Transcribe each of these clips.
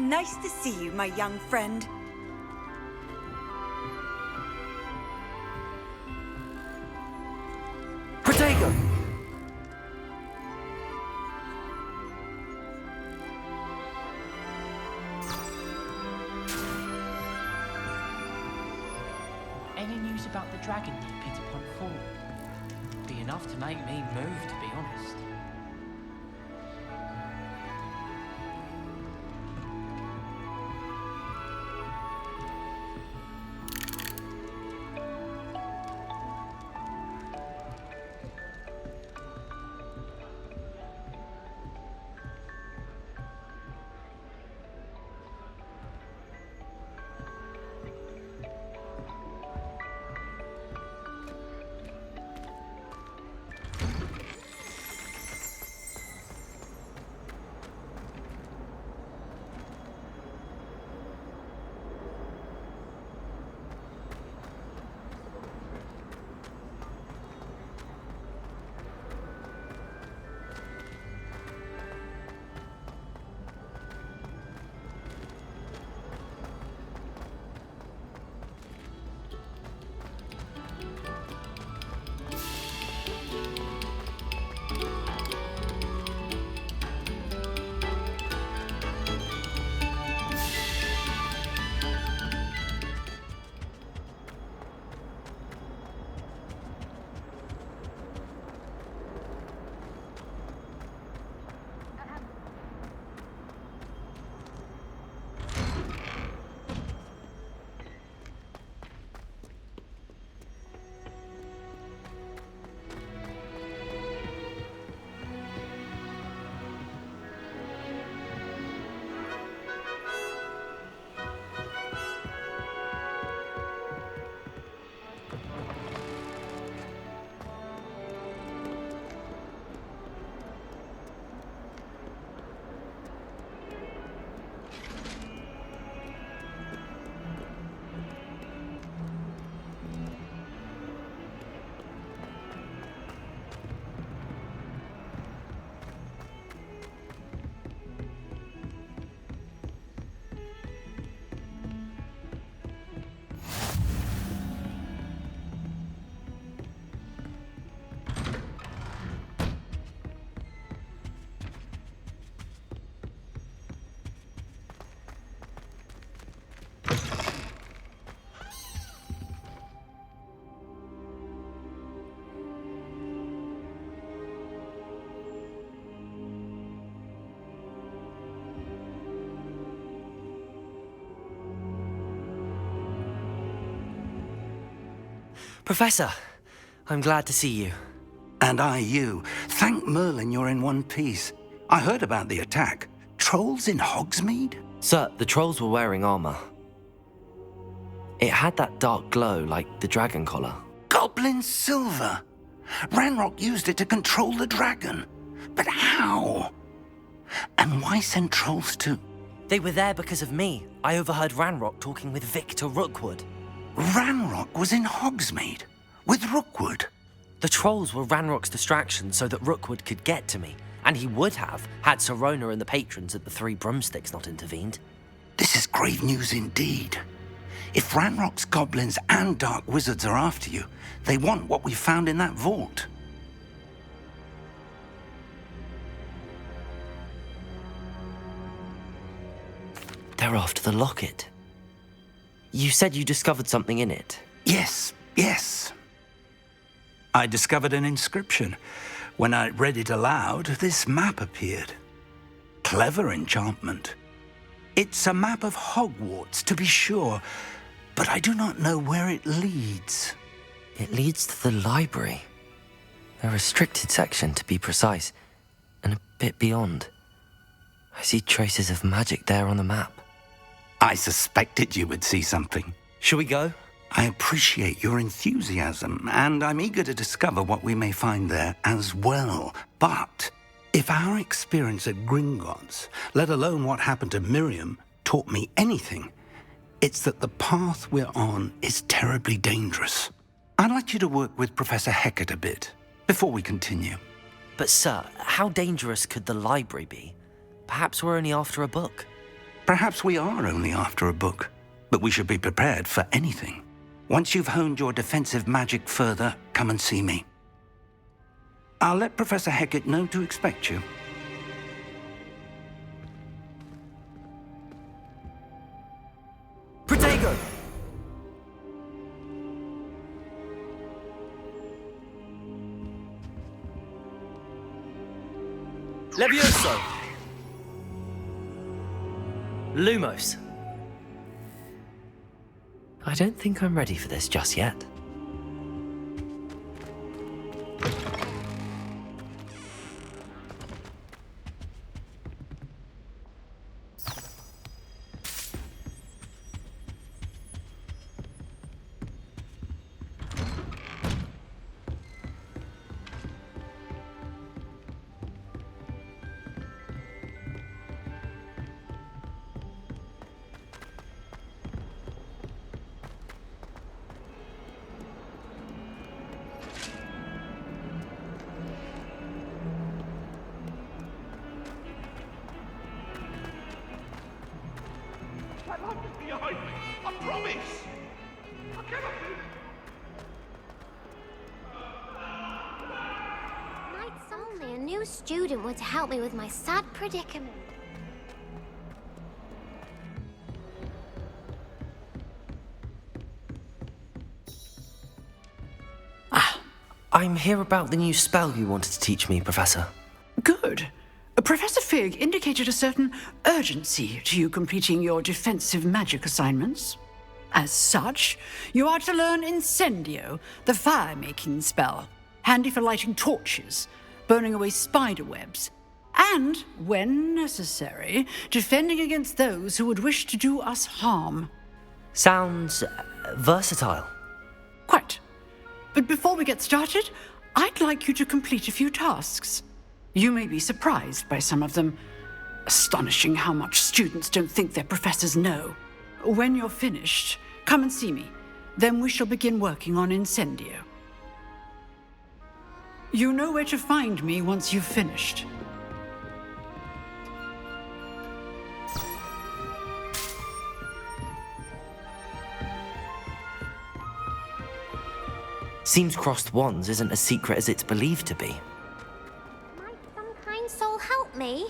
nice to see you, my young friend. Protego! Any news about the dragon deep into Pond 4? Be enough to make me move, to be honest. Professor, I'm glad to see you. And I you. Thank Merlin you're in one piece. I heard about the attack. Trolls in Hogsmeade? Sir, the trolls were wearing armor. It had that dark glow like the dragon collar. Goblin silver! Ranrock used it to control the dragon. But how? And why send trolls to... They were there because of me. I overheard Ranrock talking with Victor Rookwood. Ranrock was in Hogsmeade? With Rookwood? The trolls were Ranrock's distraction so that Rookwood could get to me. And he would have, had Sirona and the patrons at the Three Broomsticks not intervened. This is grave news indeed. If Ranrock's goblins and dark wizards are after you, they want what we found in that vault. They're after the locket. You said you discovered something in it. Yes. I discovered an inscription. When I read it aloud, this map appeared. Clever enchantment. It's a map of Hogwarts, to be sure, but I do not know where it leads. It leads to the library. A restricted section, to be precise, and a bit beyond. I see traces of magic there on the map. I suspected you would see something. Shall we go? I appreciate your enthusiasm, and I'm eager to discover what we may find there as well. But if our experience at Gringotts, let alone what happened to Miriam, taught me anything, it's that the path we're on is terribly dangerous. I'd like you to work with Professor Hecat a bit before we continue. But sir, how dangerous could the library be? Perhaps we're only after a book. Perhaps we are only after a book, but we should be prepared for anything. Once you've honed your defensive magic further, come and see me. I'll let Professor Hecat know to expect you. Protego! Levioso! Lumos. I don't think I'm ready for this just yet. Behind me, I promise! I cannot do Nights only, a new student were to help me with my sad predicament. I'm here about the new spell you wanted to teach me, Professor. Good. Professor Fig indicated a certain urgency to you completing your defensive magic assignments. As such, you are to learn Incendio, the fire-making spell, handy for lighting torches, burning away spider webs, and, when necessary, defending against those who would wish to do us harm. Sounds versatile. Quite. But before we get started, I'd like you to complete a few tasks. You may be surprised by some of them. Astonishing how much students don't think their professors know. When you're finished, come and see me. Then we shall begin working on Incendio. You know where to find me once you've finished. Seems crossed wands isn't as secret as it's believed to be. Might some kind soul help me?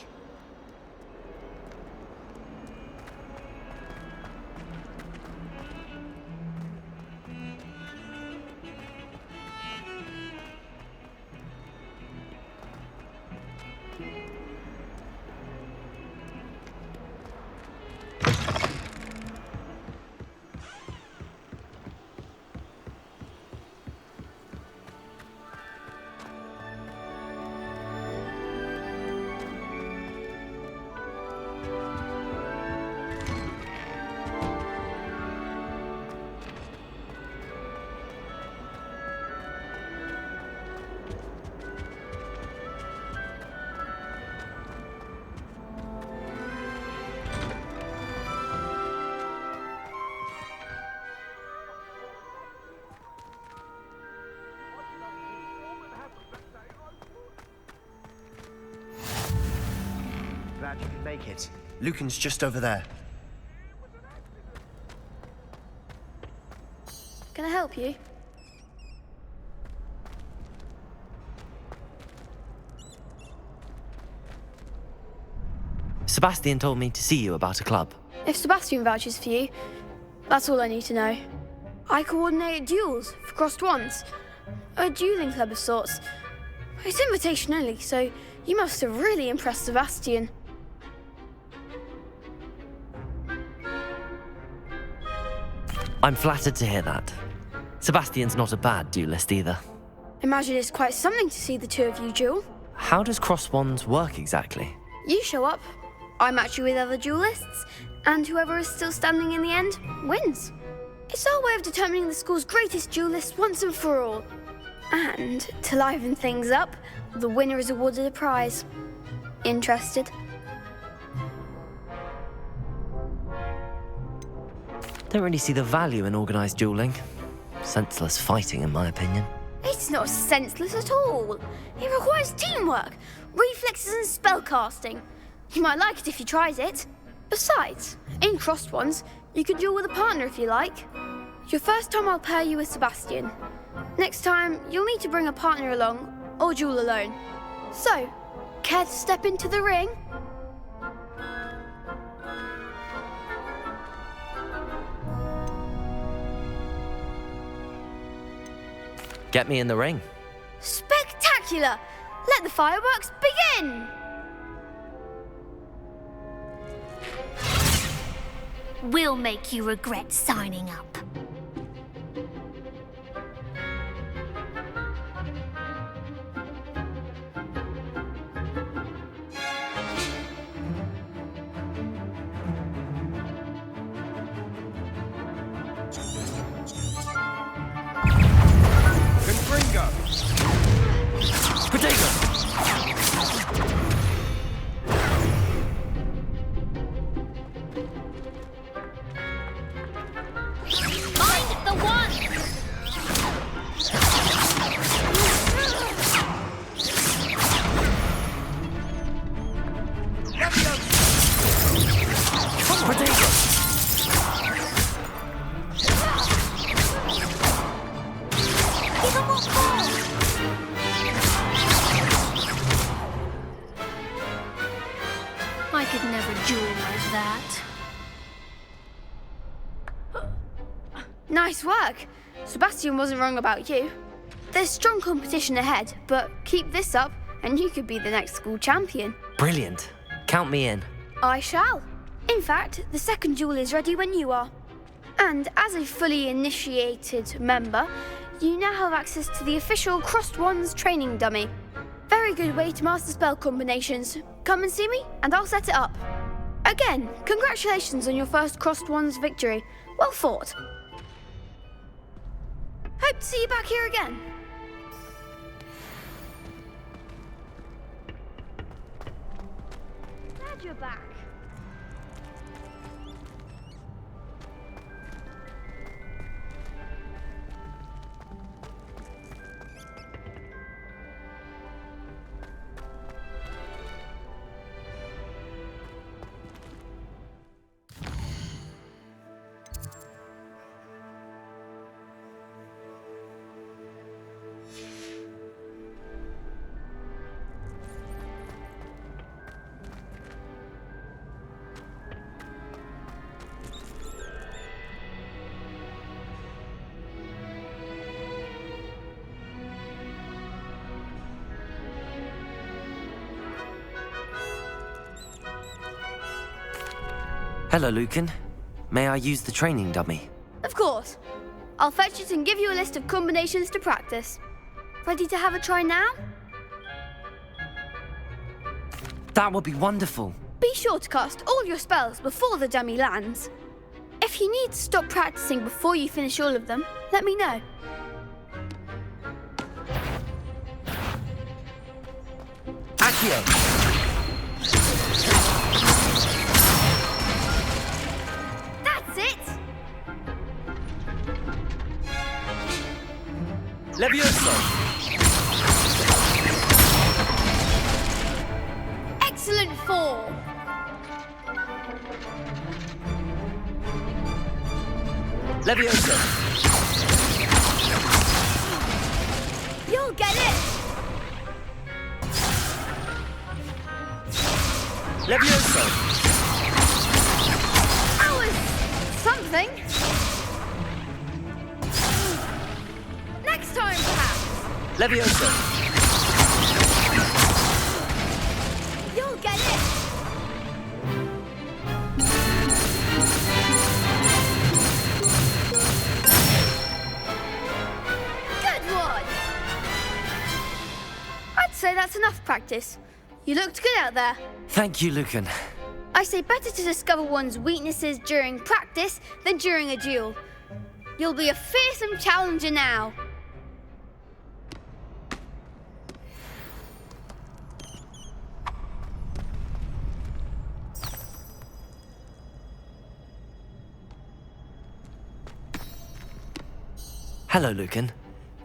Glad you could make it. Lucan's just over there. Can I help you? Sebastian told me to see you about a club. If Sebastian vouches for you, that's all I need to know. I coordinate duels for crossed wands. A dueling club of sorts. It's invitation only, so you must have really impressed Sebastian. I'm flattered to hear that. Sebastian's not a bad duelist either. Imagine it's quite something to see the two of you duel. How does cross wands work exactly? You show up, I match you with other duelists, and whoever is still standing in the end wins. It's our way of determining the school's greatest duelist once and for all. And to liven things up, the winner is awarded a prize. Interested? Don't really see the value in organised dueling. Senseless fighting, in my opinion. It's not senseless at all. It requires teamwork, reflexes and spellcasting. You might like it if you tried it. Besides, in crossed ones, you can duel with a partner if you like. Your first time I'll pair you with Sebastian. Next time, you'll need to bring a partner along, or duel alone. So, care to step into the ring? Get me in the ring. Spectacular! Let the fireworks begin! We'll make you regret signing up. I could never duel like that. Nice work. Sebastian wasn't wrong about you. There's strong competition ahead, but keep this up and you could be the next school champion. Brilliant. Count me in. I shall. In fact, the second duel is ready when you are. And as a fully initiated member, you now have access to the official Crossed Ones training dummy. Very good way to master spell combinations. Come and see me, and I'll set it up. Again, congratulations on your first Crossed Ones victory. Well fought. Hope to see you back here again. Glad you're back. Hello, Lucan. May I use the training dummy? Of course. I'll fetch it and give you a list of combinations to practice. Ready to have a try now? That would be wonderful. Be sure to cast all your spells before the dummy lands. If you need to stop practicing before you finish all of them, let me know. Accio! That's it! Levioso! Excellent form! Levioso! You'll get it! Levioso! That was something. Next time, perhaps. Levioso! You'll get it. Good one. I'd say that's enough practice. You looked good out there. Thank you, Lucan. I say better to discover one's weaknesses during practice than during a duel. You'll be a fearsome challenger now. Hello, Lucan.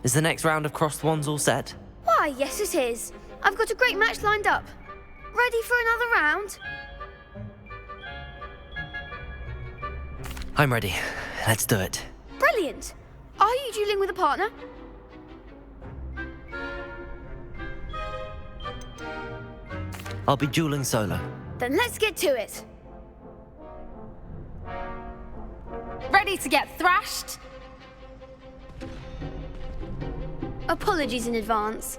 Is the next round of Crossed Ones all set? Why, yes it is. I've got a great match lined up. Ready for another round? I'm ready. Let's do it. Brilliant! Are you dueling with a partner? I'll be dueling solo. Then let's get to it. Ready to get thrashed? Apologies in advance.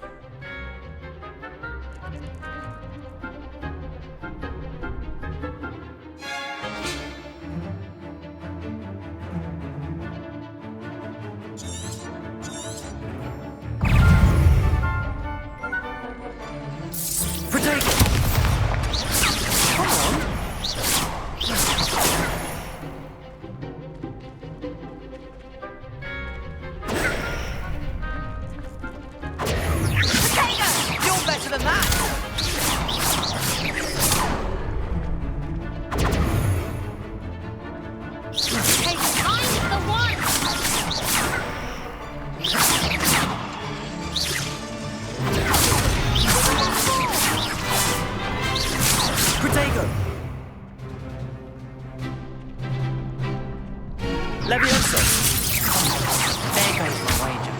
Leviosa! There goes my wager.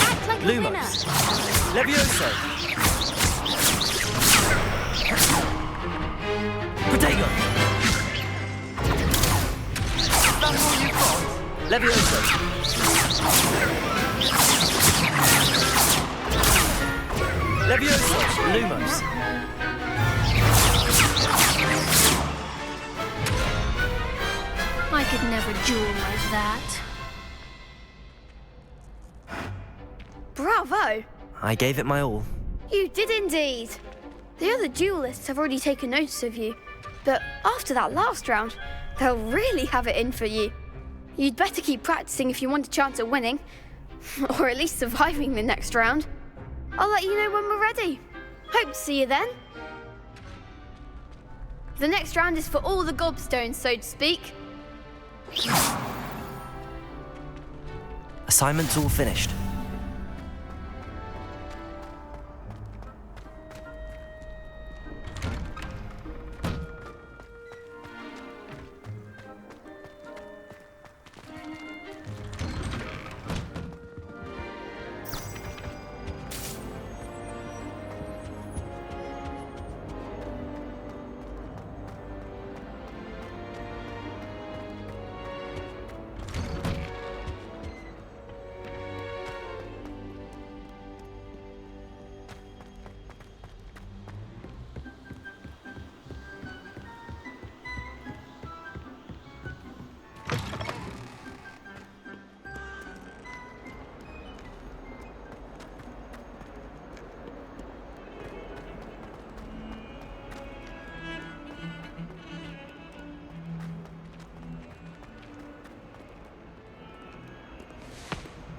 Act like a winner. Lumos! Leviosa! Protego! That's all you've got? Leviosa! Leviosa! Lumos! I could never duel like that. Bravo! I gave it my all. You did indeed. The other duelists have already taken notice of you, but after that last round, they'll really have it in for you. You'd better keep practicing if you want a chance at winning, or at least surviving the next round. I'll let you know when we're ready. Hope to see you then. The next round is for all the gobstones, so to speak. Assignment's all finished.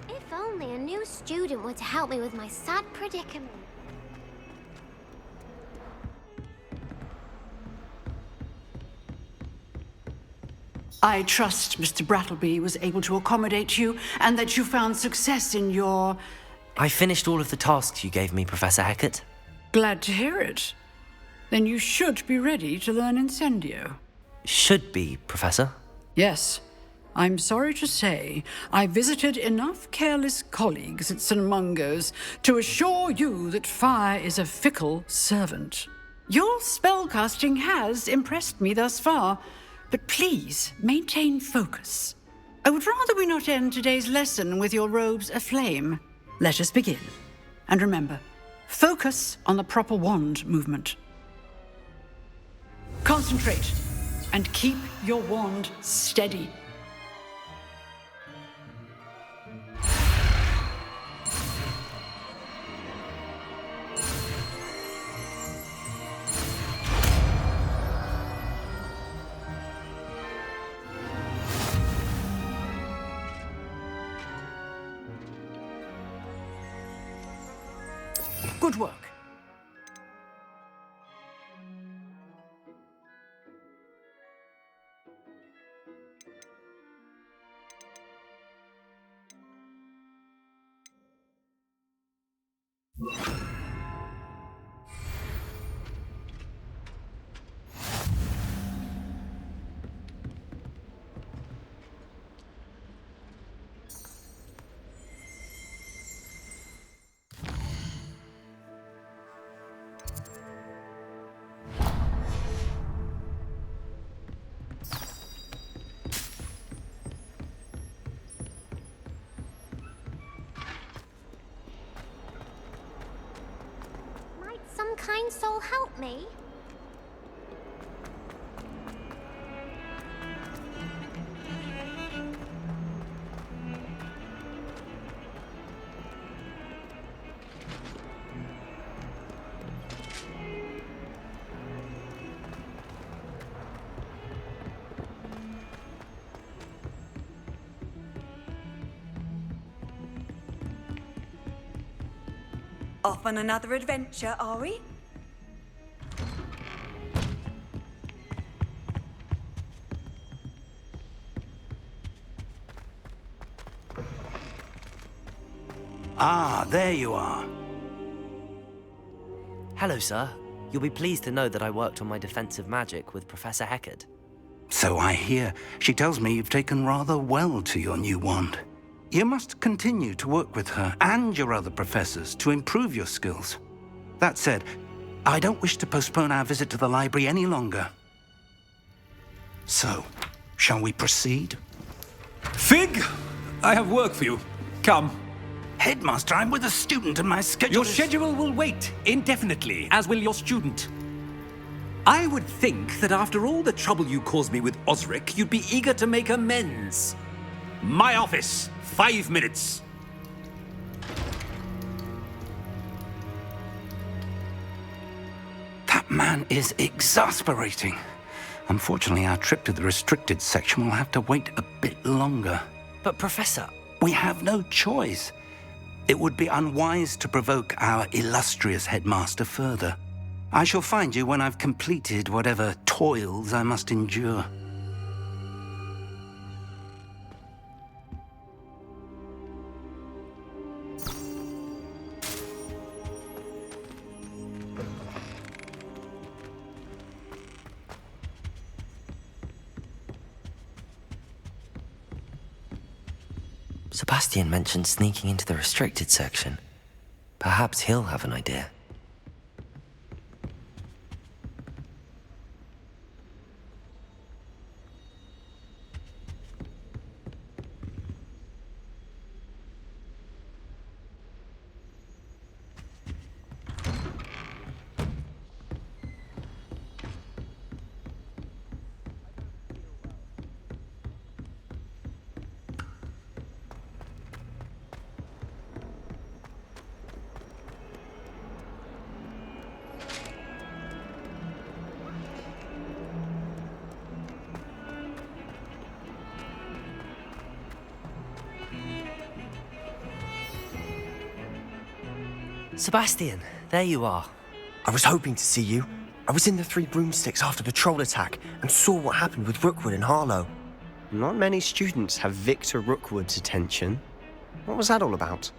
If only a new student were to help me with my sad predicament. I trust Mr. Brattleby was able to accommodate you and that you found success in your... I finished all of the tasks you gave me, Professor Hecat. Glad to hear it. Then you should be ready to learn Incendio. Should be, Professor. Yes. I'm sorry to say, I visited enough careless colleagues at St. Mungo's to assure you that fire is a fickle servant. Your spellcasting has impressed me thus far, but please maintain focus. I would rather we not end today's lesson with your robes aflame. Let us begin. And remember, focus on the proper wand movement. Concentrate and keep your wand steady. Good work. kind soul help me? Off on another adventure, are we? Ah, there you are. Hello, sir. You'll be pleased to know that I worked on my defensive magic with Professor Heckard. So I hear. She tells me you've taken rather well to your new wand. You must continue to work with her and your other professors to improve your skills. That said, I don't wish to postpone our visit to the library any longer. So, shall we proceed? Fig! I have work for you. Come. Headmaster, I'm with a student and my schedule Your schedule will wait indefinitely, as will your student. I would think that after all the trouble you caused me with Osric, you'd be eager to make amends. My office, 5 minutes. That man is exasperating. Unfortunately, our trip to the restricted section will have to wait a bit longer. But, Professor... We have no choice. It would be unwise to provoke our illustrious headmaster further. I shall find you when I've completed whatever toils I must endure. Sebastian mentioned sneaking into the restricted section. Perhaps he'll have an idea. Sebastian, there you are. I was hoping to see you. I was in the Three Broomsticks after the troll attack and saw what happened with Rookwood and Harlow. Not many students have Victor Rookwood's attention. What was that all about?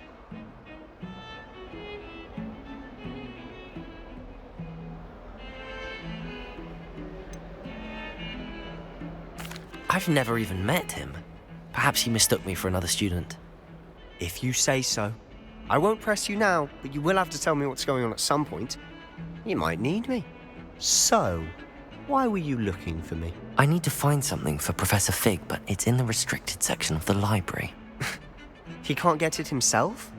I've never even met him. Perhaps he mistook me for another student. If you say so. I won't press you now, but you will have to tell me what's going on at some point. You might need me. So, why were you looking for me? I need to find something for Professor Fig, but it's in the restricted section of the library. He can't get it himself?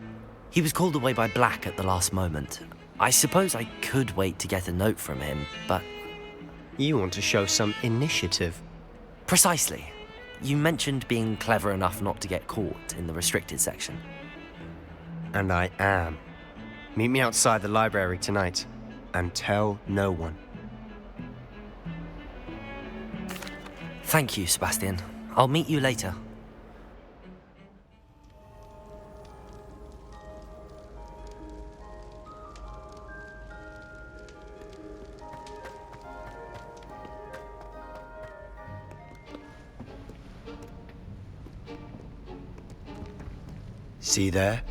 He was called away by Black at the last moment. I suppose I could wait to get a note from him, but... You want to show some initiative. Precisely. You mentioned being clever enough not to get caught in the restricted section. And I am. Meet me outside the library tonight, and tell no one. Thank you, Sebastian. I'll meet you later. See there?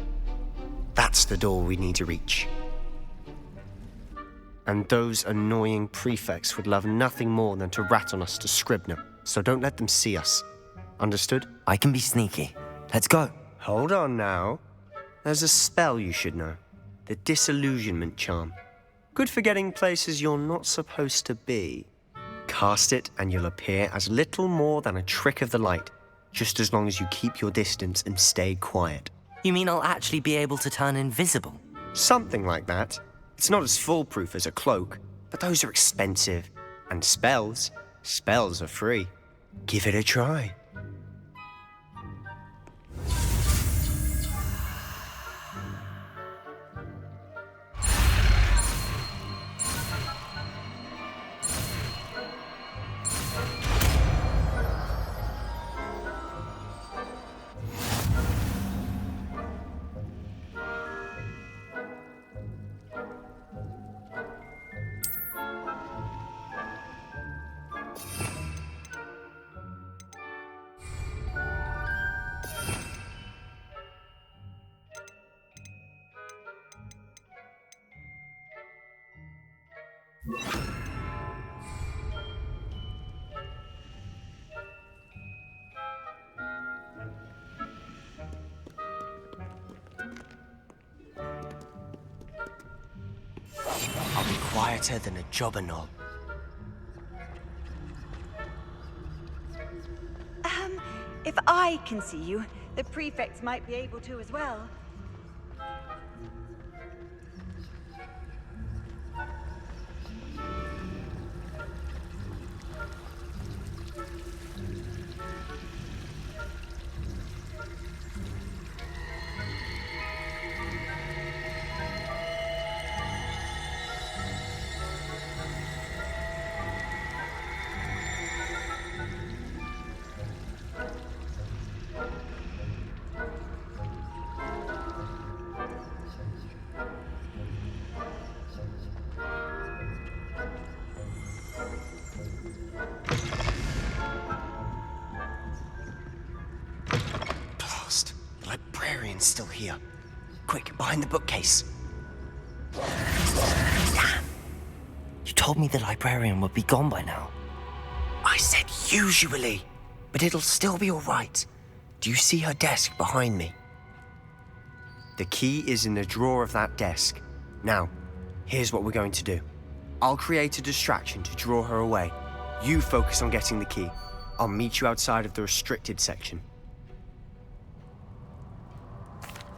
That's the door we need to reach. And those annoying prefects would love nothing more than to rat on us to Scribner, so don't let them see us. Understood? I can be sneaky. Let's go. Hold on now. There's a spell you should know. The Disillusionment Charm. Good for getting places you're not supposed to be. Cast it and you'll appear as little more than a trick of the light, just as long as you keep your distance and stay quiet. You mean I'll actually be able to turn invisible? Something like that. It's not as foolproof as a cloak, but those are expensive. And spells are free. Give it a try. I'll be quieter than a jobberknoll. If I can see you, the prefects might be able to as well. Still here. Quick, behind the bookcase. Damn! You told me the librarian would be gone by now. I said usually, but it'll still be all right. Do you see her desk behind me? The key is in the drawer of that desk. Now, here's what we're going to do. I'll create a distraction to draw her away. You focus on getting the key. I'll meet you outside of the restricted section.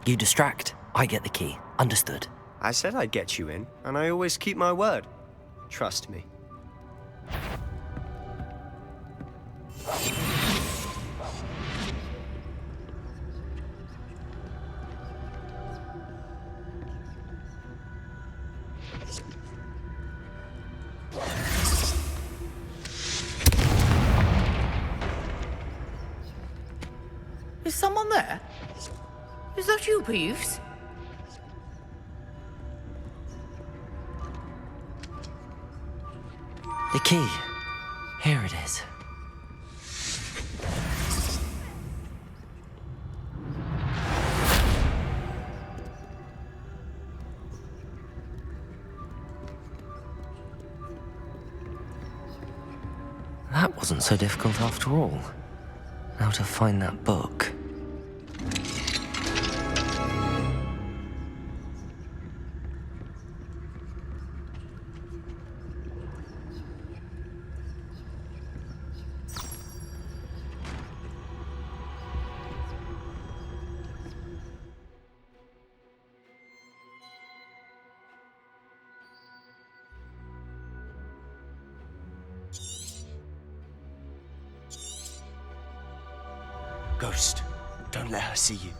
You distract, I get the key. Understood. I said I'd get you in, and I always keep my word. Trust me. Is someone there? Is that you, Peeves? The key. Here it is. That wasn't so difficult after all. Now to find that book. Ghost, don't let her see you.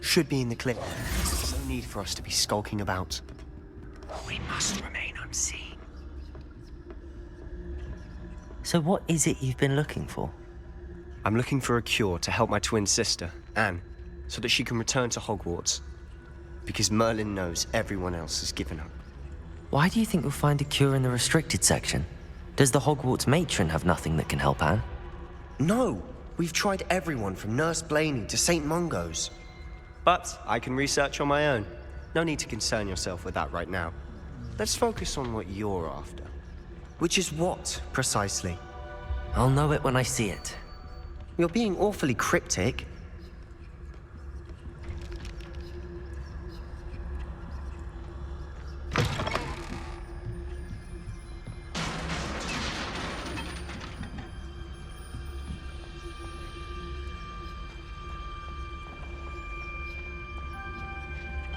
Should be in the clip. No need for us to be skulking about. We must remain unseen. So what is it you've been looking for? I'm looking for a cure to help my twin sister, Anne, so that she can return to Hogwarts. Because Merlin knows everyone else has given up. Why do you think you'll find a cure in the restricted section? Does the Hogwarts matron have nothing that can help Anne? No! We've tried everyone from Nurse Blaney to St. Mungo's. But I can research on my own. No need to concern yourself with that right now. Let's focus on what you're after. Which is what, precisely? I'll know it when I see it. You're being awfully cryptic.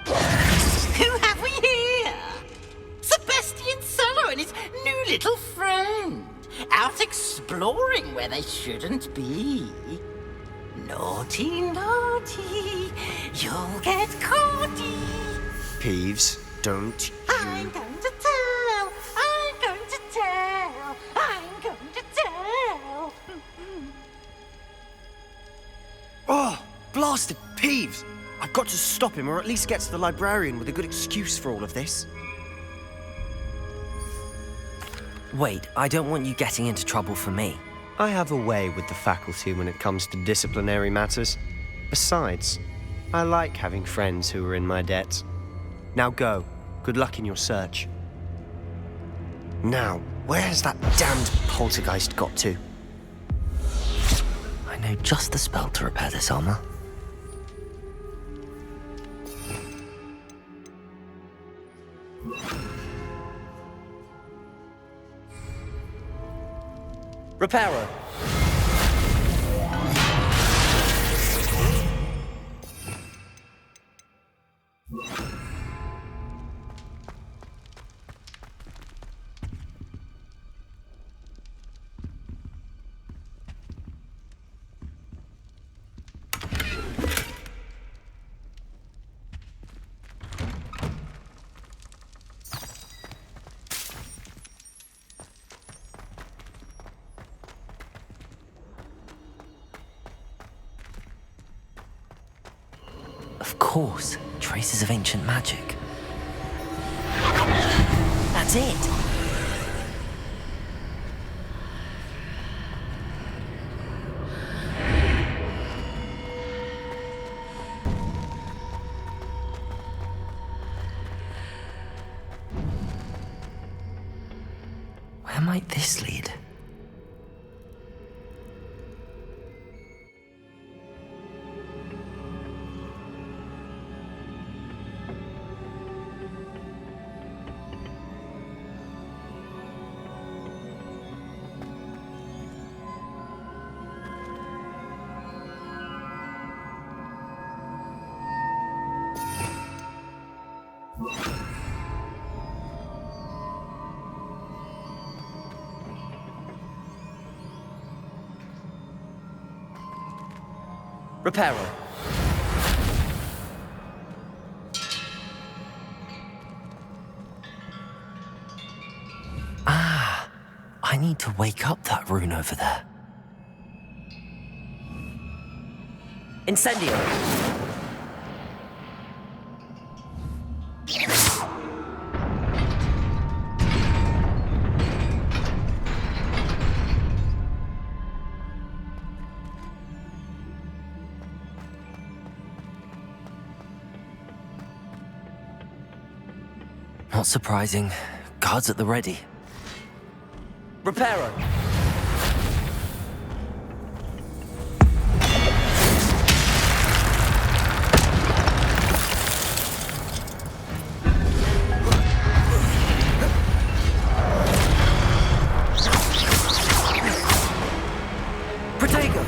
Who have we here? Sebastian Seller and his new little friend, out exploring where they shouldn't be. Naughty, naughty, you'll get caughty. Peeves, don't you... I'm going to tell, I'm going to tell, I'm going to tell. Oh, blasted Peeves! I've got to stop him, or at least get to the librarian with a good excuse for all of this. Wait, I don't want you getting into trouble for me. I have a way with the faculty when it comes to disciplinary matters. Besides, I like having friends who are in my debt. Now go. Good luck in your search. Now, where has that damned poltergeist got to? I know just the spell to repair this armor. Repairer. Of course, traces of ancient magic. That's it! Where might this lead? Repairer. Ah, I need to wake up that rune over there. Incendio. Not surprising. Guards at the ready. Repairer. Protego.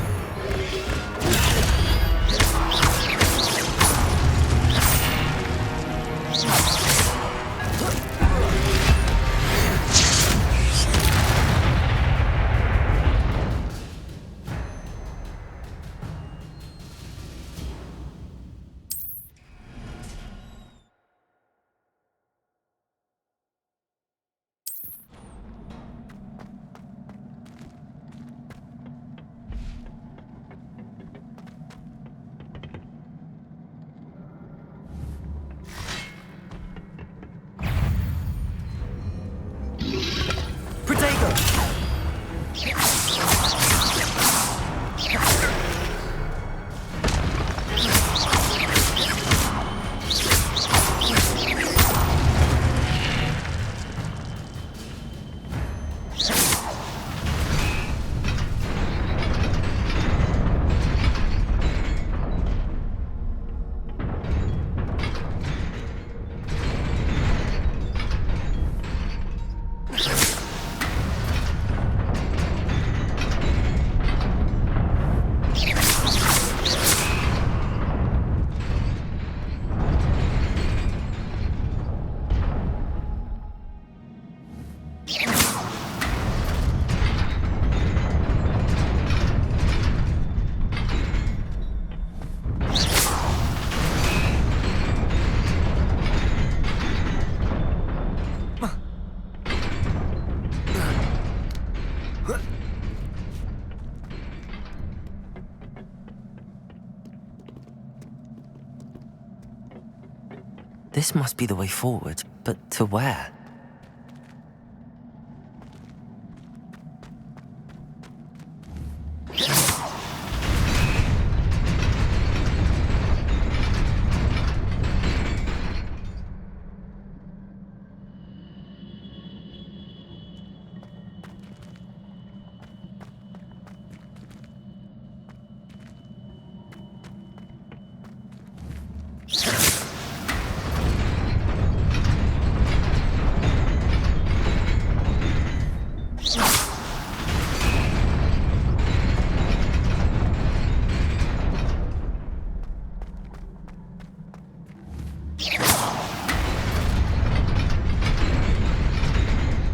This must be the way forward, but to where?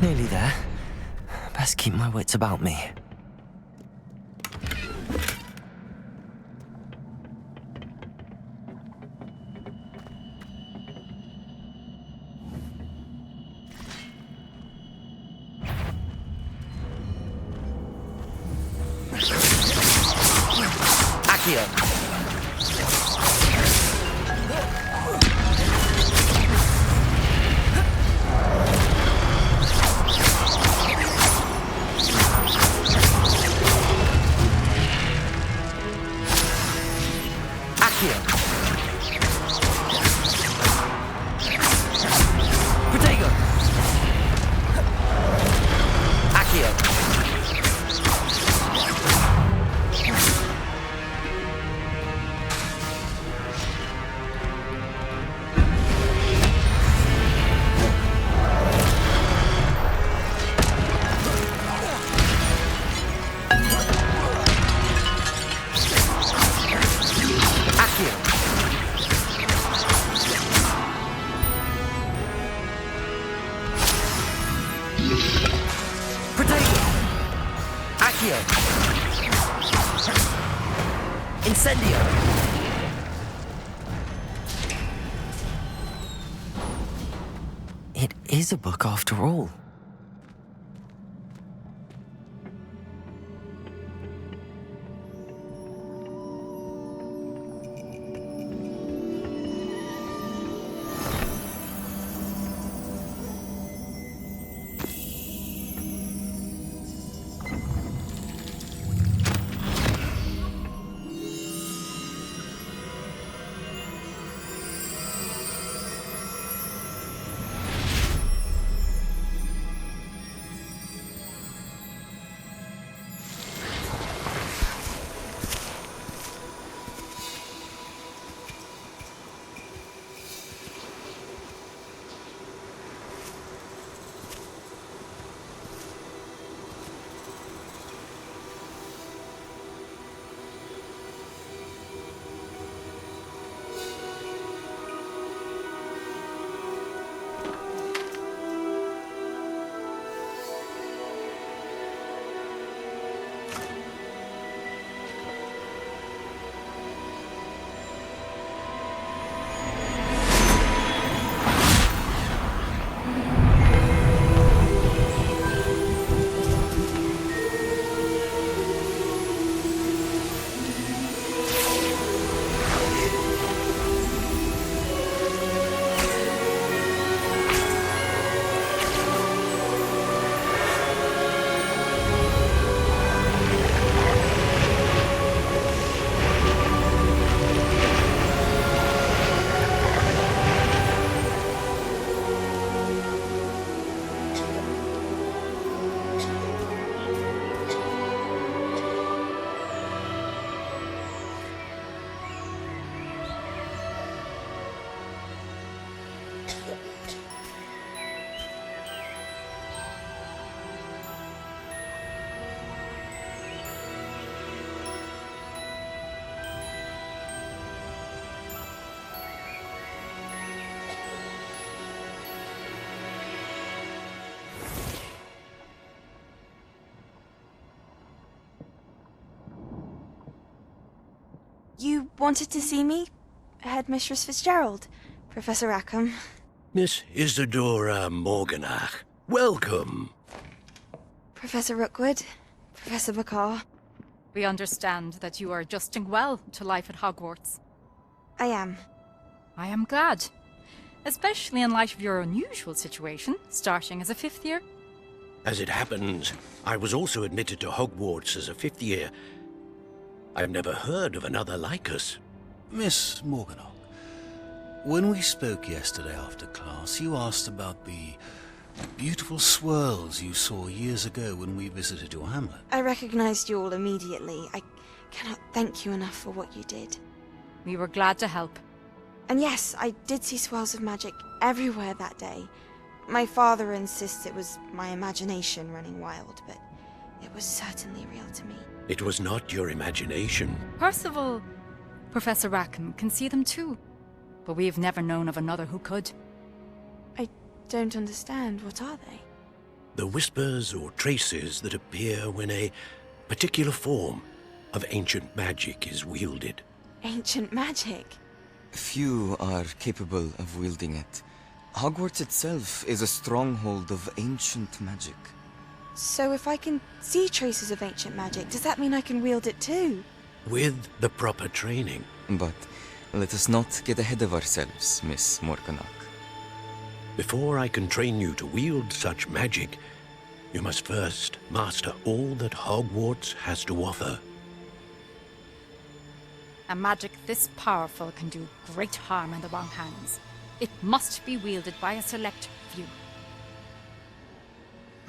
Nearly there. Best keep my wits about me. Accio! Incendio! It is a book after all. You wanted to see me? Headmistress Fitzgerald, Professor Rackham. Miss Isadora Morganach, welcome. Professor Rookwood, Professor Bakar. We understand that you are adjusting well to life at Hogwarts. I am. I am glad. Especially in light of your unusual situation, starting as a 5th year. As it happens, I was also admitted to Hogwarts as a 5th year. I've never heard of another like us. Miss Morganock, when we spoke yesterday after class, you asked about the beautiful swirls you saw years ago when we visited your hamlet. I recognized you all immediately. I cannot thank you enough for what you did. We were glad to help. And yes, I did see swirls of magic everywhere that day. My father insists it was my imagination running wild, but it was certainly real to me. It was not your imagination. Percival, Professor Rackham can see them too, but we've never known of another who could. I don't understand. What are they? The whispers or traces that appear when a particular form of ancient magic is wielded. Ancient magic? Few are capable of wielding it. Hogwarts itself is a stronghold of ancient magic. So if I can see traces of ancient magic, does that mean I can wield it too? With the proper training. But let us not get ahead of ourselves, Miss Morganock. Before I can train you to wield such magic, you must first master all that Hogwarts has to offer. A magic this powerful can do great harm in the wrong hands. It must be wielded by a select few.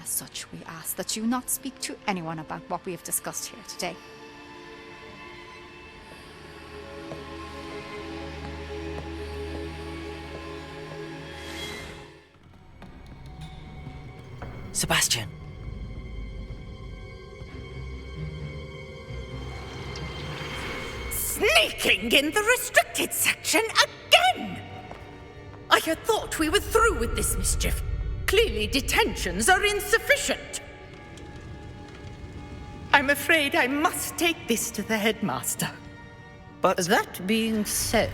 As such, we ask that you not speak to anyone about what we have discussed here today. Sebastian! Sneaking in the restricted section again! I had thought we were through with this mischief. Clearly detentions are insufficient. I'm afraid I must take this to the headmaster. But that being said,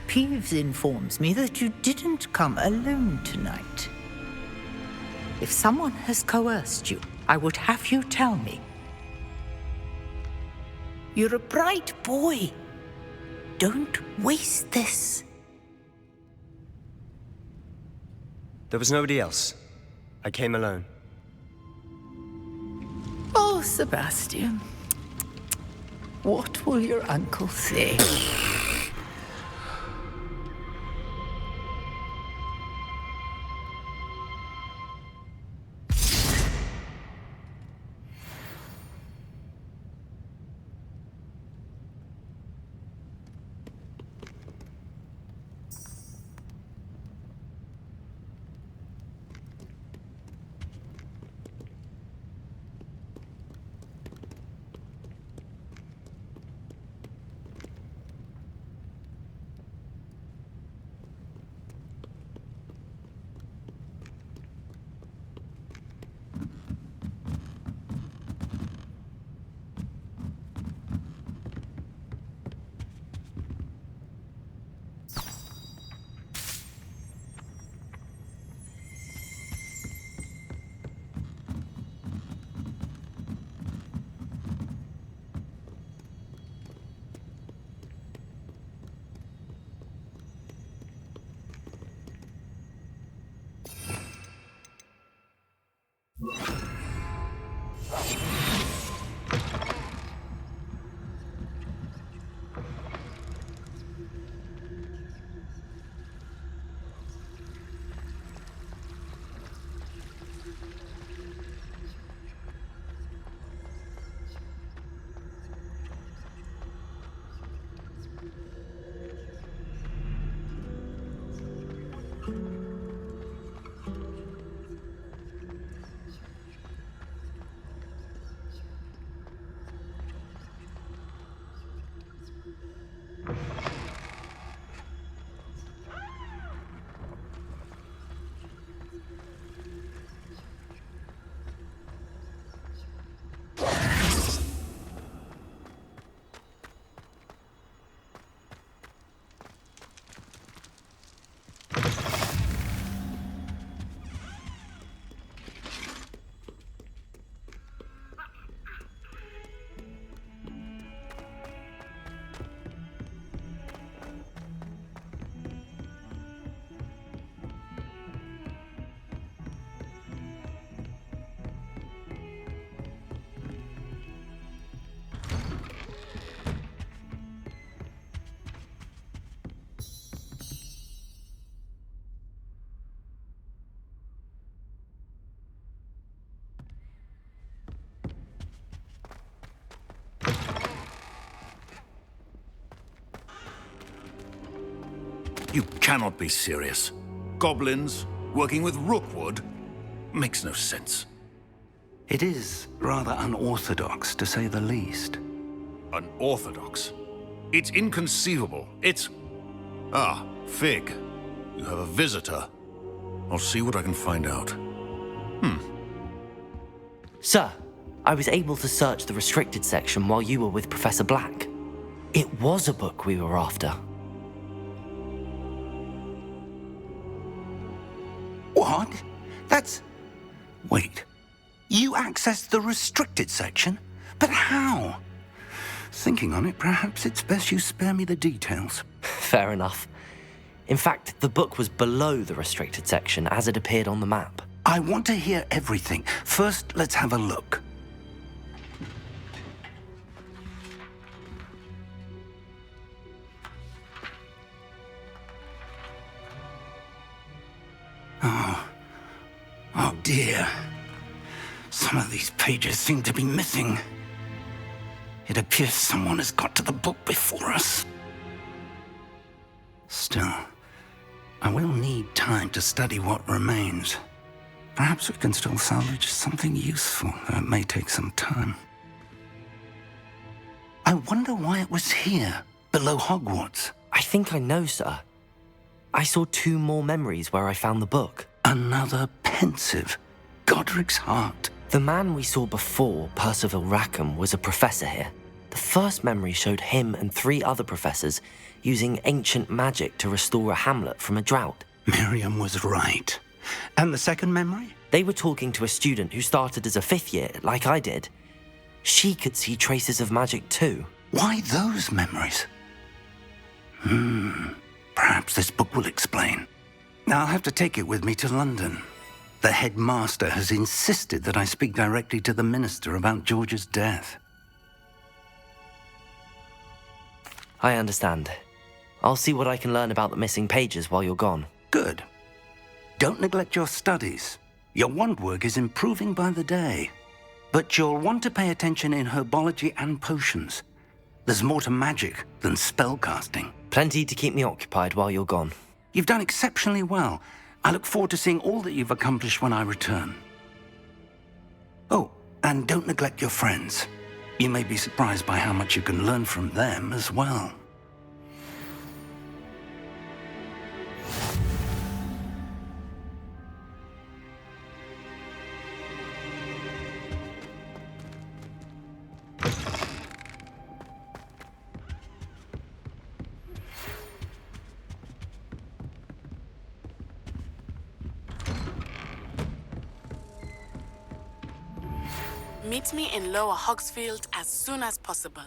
Peeves informs me that you didn't come alone tonight. If someone has coerced you, I would have you tell me. You're a bright boy. Don't waste this. There was nobody else. I came alone. Oh, Sebastian. What will your uncle say? You cannot be serious. Goblins working with Rookwood? Makes no sense. It is rather unorthodox, to say the least. Unorthodox? It's inconceivable. It's... Ah, Fig. You have a visitor. I'll see what I can find out. Sir, I was able to search the restricted section while you were with Professor Black. It was a book we were after. What? That's... Wait. You accessed the restricted section? But how? Thinking on it, perhaps it's best you spare me the details. Fair enough. In fact, the book was below the restricted section as it appeared on the map. I want to hear everything. First, let's have a look. Oh dear. Some of these pages seem to be missing. It appears someone has got to the book before us. Still, I will need time to study what remains. Perhaps we can still salvage something useful, though it may take some time. I wonder why it was here, below Hogwarts. I think I know, sir. I saw 2 more memories where I found the book. Another pensive. Godric's heart. The man we saw before, Percival Rackham, was a professor here. The first memory showed him and 3 other professors using ancient magic to restore a hamlet from a drought. Miriam was right. And the second memory? They were talking to a student who started as a 5th year, like I did. She could see traces of magic too. Why those memories? Perhaps this book will explain. Now I'll have to take it with me to London. The headmaster has insisted that I speak directly to the minister about George's death. I understand. I'll see what I can learn about the missing pages while you're gone. Good. Don't neglect your studies. Your wand work is improving by the day. But you'll want to pay attention in herbology and potions. There's more to magic than spellcasting. Plenty to keep me occupied while you're gone. You've done exceptionally well. I look forward to seeing all that you've accomplished when I return. Oh, and don't neglect your friends. You may be surprised by how much you can learn from them as well. Meet me in Lower Hogsfield as soon as possible.